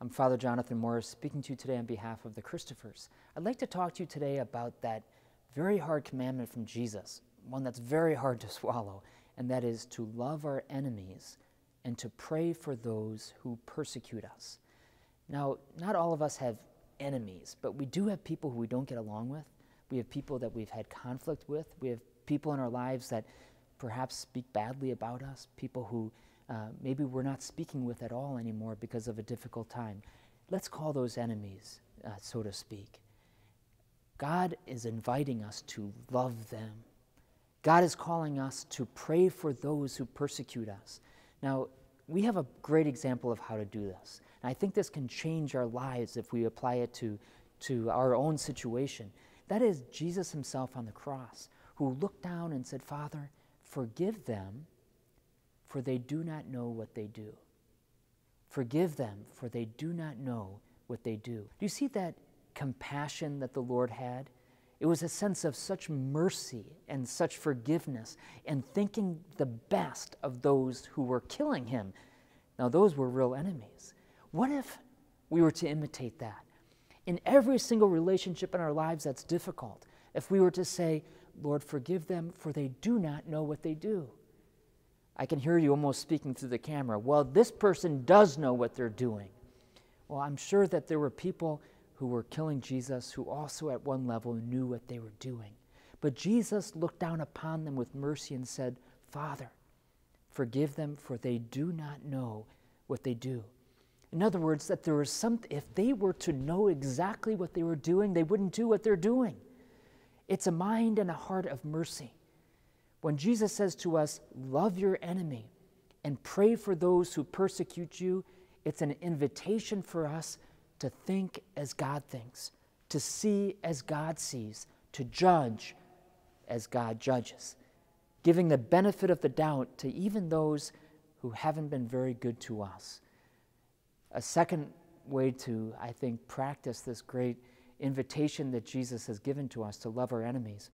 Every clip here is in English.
I'm Father Jonathan Morris, speaking to you today on behalf of the Christophers. I'd like to talk to you today about that very hard commandment from Jesus, one that's very hard to swallow, and that is to love our enemies and to pray for those who persecute us. Now, not all of us have enemies, but we do have people who we don't get along with. We have people that we've had conflict with. We have people in our lives that perhaps speak badly about us, people who maybe we're not speaking with at all anymore because of a difficult time. Let's call those enemies, so to speak. God is inviting us to love them. God is calling us to pray for those who persecute us. Now, we have a great example of how to do this. And I think this can change our lives if we apply it to our own situation. That is Jesus himself on the cross, who looked down and said, "Father, forgive them, for they do not know what they do. Forgive them, for they do not know what they do." Do you see that compassion that the Lord had? It was a sense of such mercy and such forgiveness and thinking the best of those who were killing him. Now, those were real enemies. What if we were to imitate that? In every single relationship in our lives that's difficult, if we were to say, "Lord, forgive them, for they do not know what they do." I can hear you almost speaking through the camera. Well, this person does know what they're doing. Well, I'm sure that there were people who were killing Jesus who also at one level knew what they were doing. But Jesus looked down upon them with mercy and said, "Father, forgive them, for they do not know what they do." In other words, that there was something, if they were to know exactly what they were doing, they wouldn't do what they're doing. It's a mind and a heart of mercy. When Jesus says to us, "Love your enemy and pray for those who persecute you," it's an invitation for us to think as God thinks, to see as God sees, to judge as God judges, giving the benefit of the doubt to even those who haven't been very good to us. A second way to, I think, practice this great invitation that Jesus has given to us to love our enemies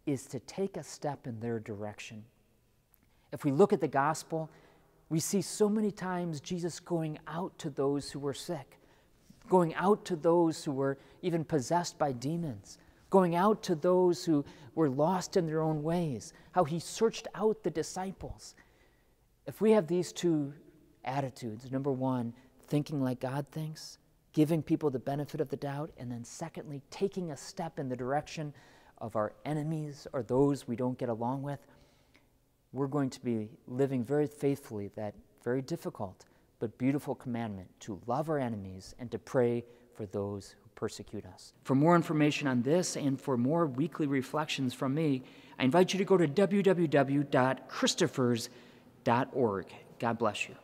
is to take a step in their direction. If we look at the gospel, we see so many times Jesus going out to those who were sick, going out to those who were even possessed by demons, going out to those who were lost in their own ways, how he searched out the disciples. If we have these two attitudes, number one, thinking like God thinks, giving people the benefit of the doubt, and then secondly, taking a step in the direction of our enemies or those we don't get along with, we're going to be living very faithfully that very difficult but beautiful commandment to love our enemies and to pray for those who persecute us. For more information on this and for more weekly reflections from me, I invite you to go to www.christophers.org. God bless you.